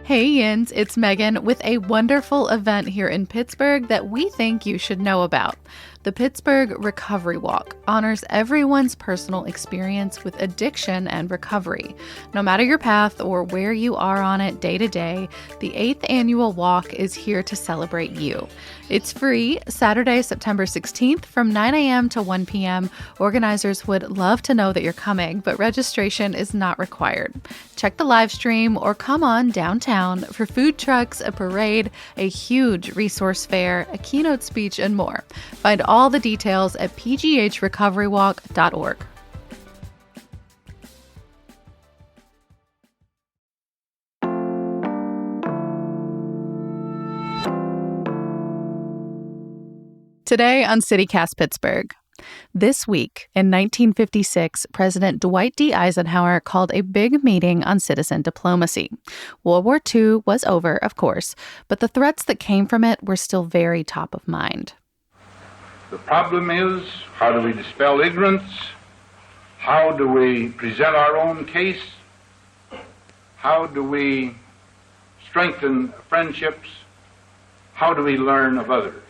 Hey Yins, it's Megan with a wonderful event here in Pittsburgh that we think you should know about. The Pittsburgh Recovery Walk honors everyone's personal experience with addiction and recovery. No matter your path or where you are on it day to day, the 8th annual walk is here to celebrate you. It's free Saturday, September 16th from 9 a.m. to 1 p.m. Organizers would love to know that you're coming, but registration is not required. Check the live stream or come on downtown for food trucks, a parade, a huge resource fair, a keynote speech, and more. Find all the details at pghrecoverywalk.org. Today on CityCast Pittsburgh. This week, in 1956, President Dwight D. Eisenhower called a big meeting on citizen diplomacy. World War II was over, of course, but the threats that came from it were still very top of mind. The problem is, how do we dispel ignorance? How do we present our own case? How do we strengthen friendships? How do we learn of others?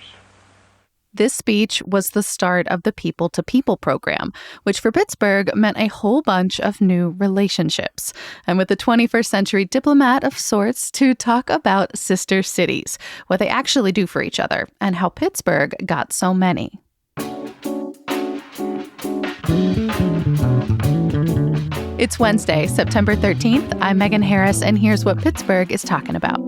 This speech was the start of the People to People program, which for Pittsburgh meant a whole bunch of new relationships. And with a 21st century diplomat of sorts to talk about sister cities, what they actually do for each other, and how Pittsburgh got so many. It's Wednesday, September 13th. I'm Megan Harris, and here's what Pittsburgh is talking about.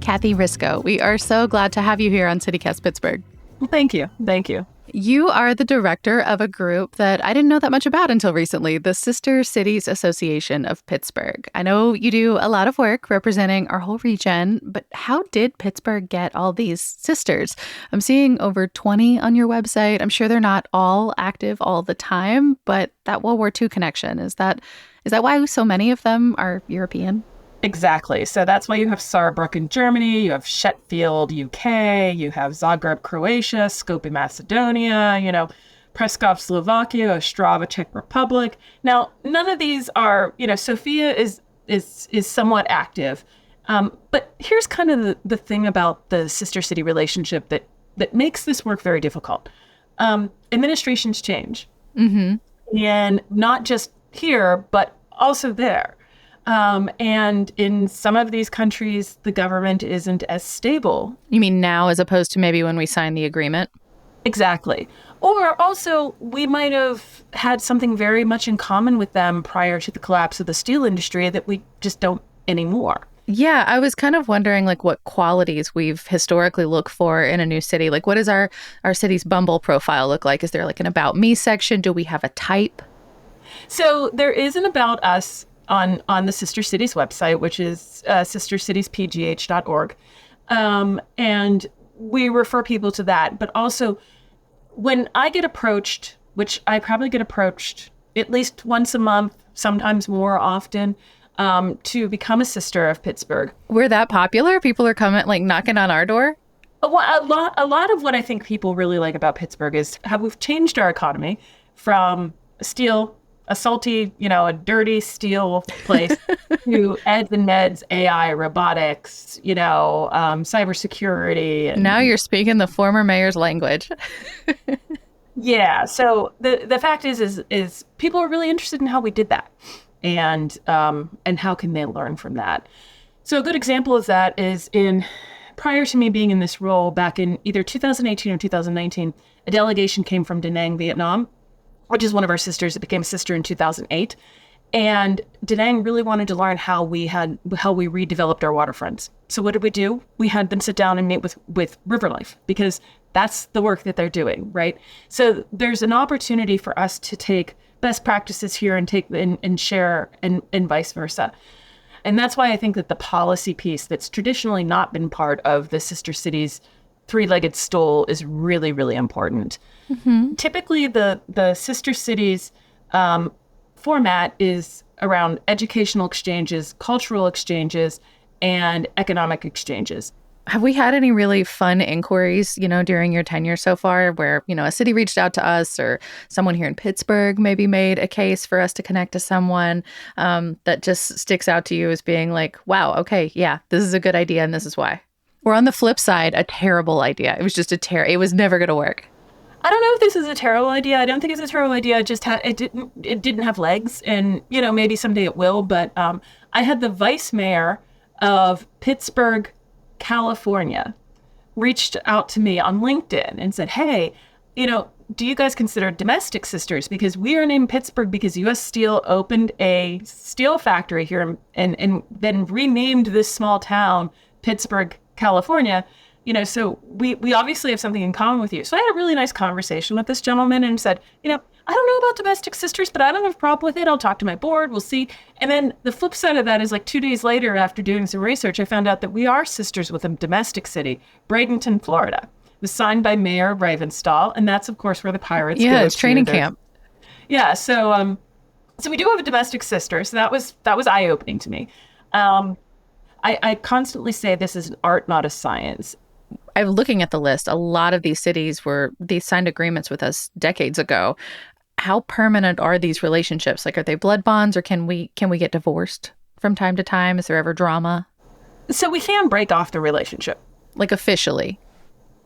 Kathy Risco, we are so glad to have you here on CityCast Pittsburgh. Thank you. Thank you. You are the director of a group that I didn't know that much about until recently, the Sister Cities Association of Pittsburgh. I know you do a lot of work representing our whole region, but how did Pittsburgh get all these sisters? I'm seeing over 20 on your website. I'm sure they're not all active all the time, but that World War II connection, is that why so many of them are European? Exactly. So that's why you have Saarbrücken, Germany, you have Sheffield, UK, you have Zagreb, Croatia, Skopje, Macedonia, Preskov, Slovakia, Ostrava, Czech Republic. Now, none of these are, Sofia is somewhat active. But here's kind of the thing about the sister city relationship that makes this work very difficult. Administrations change. Mm-hmm. And not just here, but also there. And in some of these countries, the government isn't as stable. You mean now as opposed to maybe when we signed the agreement? Exactly. Or also, we might have had something very much in common with them prior to the collapse of the steel industry that we just don't anymore. Yeah, I was kind of wondering what qualities we've historically looked for in a new city. What does our city's Bumble profile look like? Is there an About Me section? Do we have a type? So there is an About Us on the Sister Cities website, which is sistercitiespgh.org. And we refer people to that. But also, when I get approached, which I probably get approached at least once a month, sometimes more often, to become a sister of Pittsburgh. We're that popular? People are coming, knocking on our door? A lot of what I think people really like about Pittsburgh is how we've changed our economy from a salty, a dirty steel place to eds and meds, AI, robotics, cybersecurity. And now you're speaking the former mayor's language. Yeah. So the fact is people are really interested in how we did that, and how can they learn from that. So a good example of that is prior to me being in this role back in either 2018 or 2019, a delegation came from Da Nang, Vietnam, which is one of our sisters that became a sister in 2008. And Da Nang really wanted to learn how we redeveloped our waterfronts. So what did we do? We had them sit down and meet with River Life, because that's the work that they're doing, right? So there's an opportunity for us to take best practices here and take and share and vice versa. And that's why I think that the policy piece that's traditionally not been part of the Sister Cities three-legged stool is really, really important. Mm-hmm. Typically, the Sister Cities format is around educational exchanges, cultural exchanges, and economic exchanges. Have we had any really fun inquiries, during your tenure so far where, a city reached out to us or someone here in Pittsburgh maybe made a case for us to connect to someone that just sticks out to you as being like, wow, okay, yeah, this is a good idea and this is why? Or on the flip side, a terrible idea. It was just it was never going to work. I don't know if this is a terrible idea. I don't think it's a terrible idea. It didn't have legs, and maybe someday it will. But I had the vice mayor of Pittsburgh, California, reached out to me on LinkedIn and said, "Hey, do you guys consider domestic sisters? Because we are named Pittsburgh because U.S. Steel opened a steel factory here and then renamed this small town Pittsburgh, California." So we obviously have something in common with you. So I had a really nice conversation with this gentleman and said, I don't know about domestic sisters, but I don't have a problem with it. I'll talk to my board. We'll see. And then the flip side of that is like 2 days later, after doing some research, I found out that we are sisters with a domestic city, Bradenton, Florida. It was signed by Mayor Ravenstahl. And that's, of course, where the Pirates go. Yeah, it's training camp. Yeah. So we do have a domestic sister. So that was eye-opening to me. I constantly say this is an art, not a science. I'm looking at the list. A lot of these cities they signed agreements with us decades ago. How permanent are these relationships? Like, are they blood bonds, or can we get divorced from time to time? Is there ever drama? So we can break off the relationship. Like officially?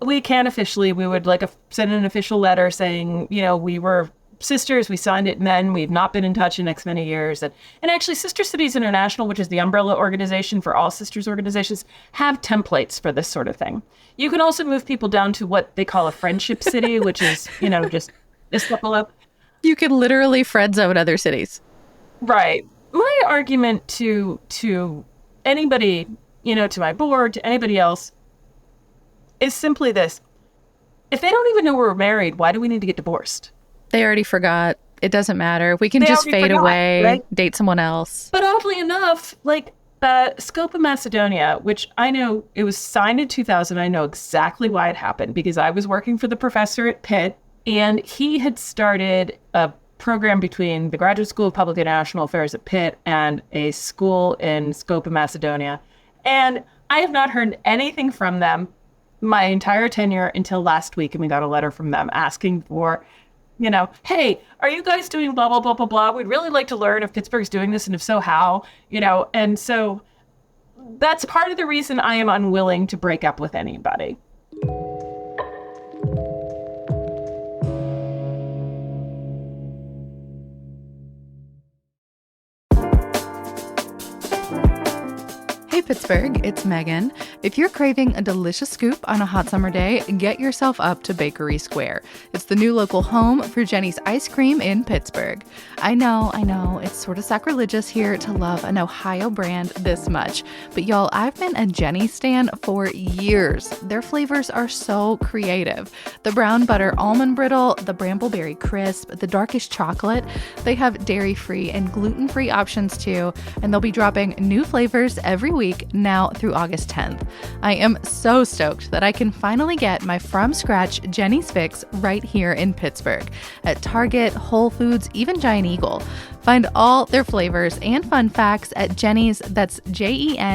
We can officially. We would send an official letter saying, we were sisters, we signed it, and then we've not been in touch in X many years. And actually, Sister Cities International, which is the umbrella organization for all sisters organizations, have templates for this sort of thing. You can also move people down to what they call a friendship city, which is, just this level up. You can literally friend zone other cities. Right. My argument to anybody, to my board, to anybody else, is simply this. If they don't even know we're married, why do we need to get divorced? They already forgot. It doesn't matter. We can just fade away, right? Date someone else. But oddly enough, Scope of Macedonia, which I know it was signed in 2000. I know exactly why it happened because I was working for the professor at Pitt, and he had started a program between the Graduate School of Public and International Affairs at Pitt and a school in Scope of Macedonia. And I have not heard anything from them my entire tenure until last week, and we got a letter from them asking for, hey, are you guys doing blah, blah, blah, blah, blah? We'd really like to learn if Pittsburgh's doing this, and if so, how, and so that's part of the reason I am unwilling to break up with anybody. Hey Pittsburgh, it's Megan. If you're craving a delicious scoop on a hot summer day, get yourself up to Bakery Square. It's the new local home for Jenny's Ice Cream in Pittsburgh. I know, it's sort of sacrilegious here to love an Ohio brand this much, but y'all, I've been a Jenny stan for years. Their flavors are so creative. The brown butter almond brittle, the brambleberry crisp, the darkish chocolate. They have dairy-free and gluten-free options too, and they'll be dropping new flavors every week now through August 10th. I am so stoked that I can finally get my from-scratch Jenny's Fix right here in Pittsburgh at Target, Whole Foods, even Giant Eagle. Find all their flavors and fun facts at Jenny's, that's JENIS.com.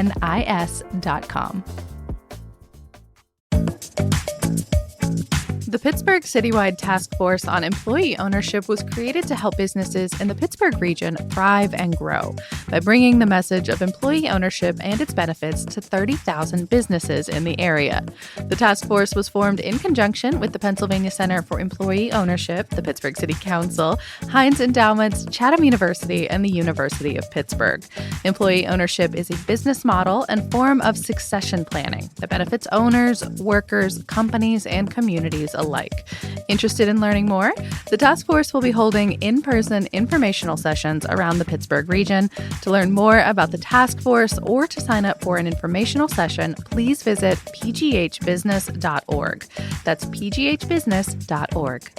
The Pittsburgh Citywide Task Force on Employee Ownership was created to help businesses in the Pittsburgh region thrive and grow by bringing the message of employee ownership and its benefits to 30,000 businesses in the area. The task force was formed in conjunction with the Pennsylvania Center for Employee Ownership, the Pittsburgh City Council, Heinz Endowments, Chatham University, and the University of Pittsburgh. Employee ownership is a business model and form of succession planning that benefits owners, workers, companies, and communities alike. Interested in learning more? The task force will be holding in-person informational sessions around the Pittsburgh region. To learn more about the task force or to sign up for an informational session, please visit pghbusiness.org. That's pghbusiness.org.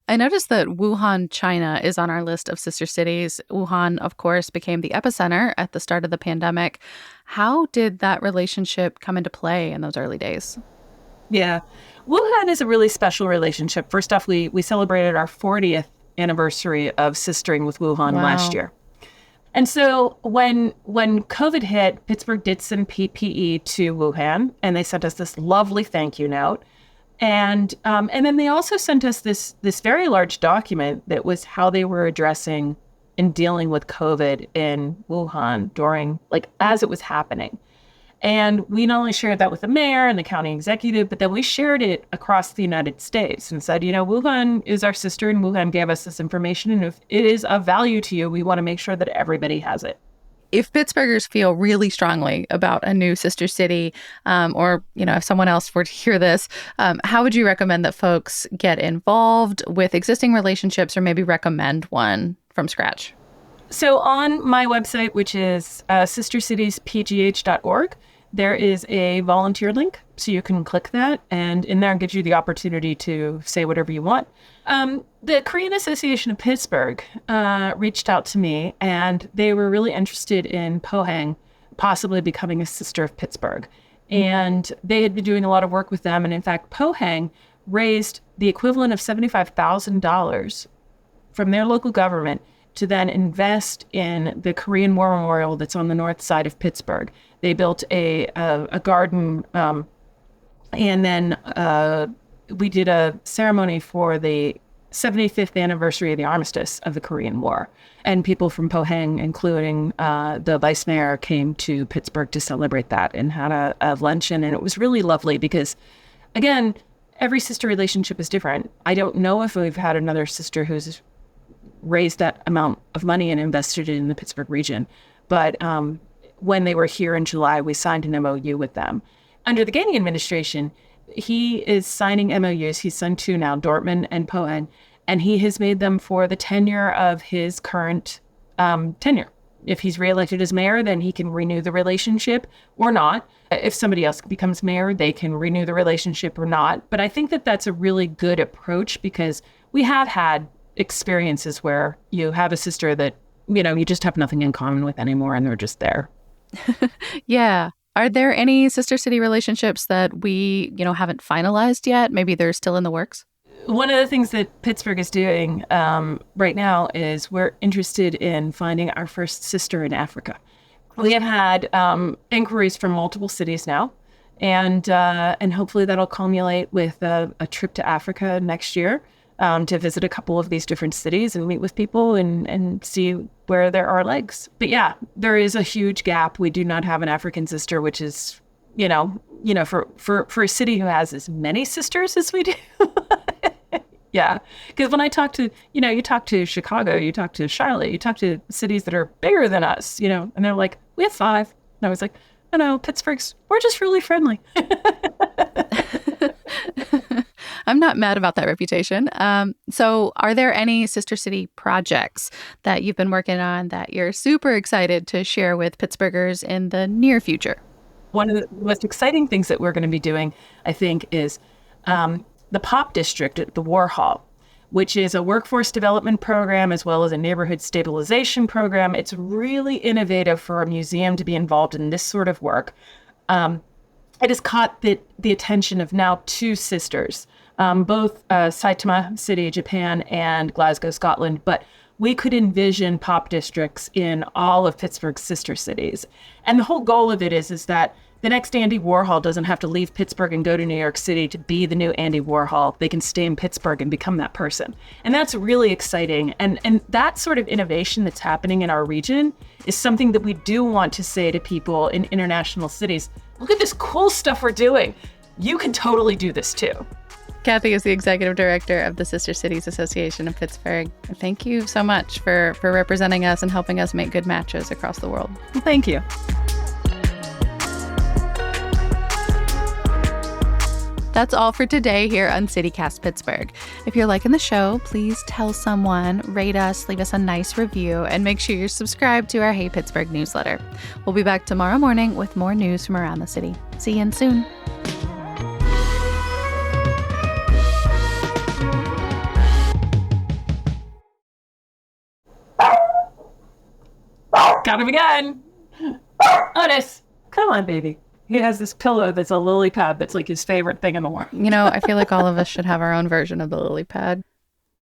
I noticed that Wuhan, China is on our list of sister cities. Wuhan, of course, became the epicenter at the start of the pandemic. How did that relationship come into play in those early days? Yeah. Wuhan is a really special relationship. First off, we celebrated our 40th anniversary of sistering with Wuhan last Wow. year. And so when COVID hit, Pittsburgh did send PPE to Wuhan, and they sent us this lovely thank you note. And then they also sent us this very large document that was how they were addressing and dealing with COVID in Wuhan during, like, as it was happening. And we not only shared that with the mayor and the county executive, but then we shared it across the United States and said, Wuhan is our sister and Wuhan gave us this information. And if it is of value to you, we want to make sure that everybody has it. If Pittsburghers feel really strongly about a new sister city, or, if someone else were to hear this, how would you recommend that folks get involved with existing relationships or maybe recommend one from scratch? So on my website, which is sistercitiespgh.org, there is a volunteer link. So you can click that, and in there it gives you the opportunity to say whatever you want. The Korean Association of Pittsburgh reached out to me, and they were really interested in Pohang possibly becoming a sister of Pittsburgh. And they had been doing a lot of work with them. And in fact, Pohang raised the equivalent of $75,000 from their local government to then invest in the Korean War Memorial that's on the north side of Pittsburgh. They built a garden, and then we did a ceremony for the 75th anniversary of the armistice of the Korean War. And people from Pohang, including the vice mayor, came to Pittsburgh to celebrate that and had a luncheon. And it was really lovely because, again, every sister relationship is different. I don't know if we've had another sister who's raised that amount of money and invested it in the Pittsburgh region. But when they were here in July, we signed an MOU with them. Under the Gainey administration, he is signing MOUs. He's signed 2 now, Dortmund and Pohang, and he has made them for the tenure of his current tenure. If he's reelected as mayor, then he can renew the relationship or not. If somebody else becomes mayor, they can renew the relationship or not. But I think that that's a really good approach because we have had experiences where you have a sister that, you just have nothing in common with anymore and they're just there. Yeah. Are there any sister city relationships that we, haven't finalized yet? Maybe they're still in the works? One of the things that Pittsburgh is doing right now is we're interested in finding our first sister in Africa. We have had inquiries from multiple cities now, and hopefully that'll culminate with a trip to Africa next year to visit a couple of these different cities and meet with people and see where there are legs. But yeah, there is a huge gap. We do not have an African sister, which is, for a city who has as many sisters as we do. Yeah, because when I talk to, you talk to Chicago, you talk to Charlotte, you talk to cities that are bigger than us, and they're like, we have 5. And I was like, oh no, we're just really friendly. I'm not mad about that reputation. So are there any sister city projects that you've been working on that you're super excited to share with Pittsburghers in the near future? One of the most exciting things that we're going to be doing, I think, is the POP district at the Warhol, which is a workforce development program as well as a neighborhood stabilization program. It's really innovative for a museum to be involved in this sort of work. It has caught the attention of now 2 sisters, both Saitama City, Japan, and Glasgow, Scotland. But we could envision POP districts in all of Pittsburgh's sister cities. And the whole goal of it is that the next Andy Warhol doesn't have to leave Pittsburgh and go to New York City to be the new Andy Warhol. They can stay in Pittsburgh and become that person. And that's really exciting. And that sort of innovation that's happening in our region is something that we do want to say to people in international cities. Look at this cool stuff we're doing. You can totally do this too. Kathy is the executive director of the Sister Cities Association of Pittsburgh. Thank you so much for representing us and helping us make good matches across the world. Well, thank you. That's all for today here on CityCast Pittsburgh. If you're liking the show, please tell someone, rate us, leave us a nice review, and make sure you're subscribed to our Hey Pittsburgh newsletter. We'll be back tomorrow morning with more news from around the city. See you soon. Got him again. Otis, come on, baby. He has this pillow that's a lily pad that's like his favorite thing in the world. I feel like all of us should have our own version of the lily pad.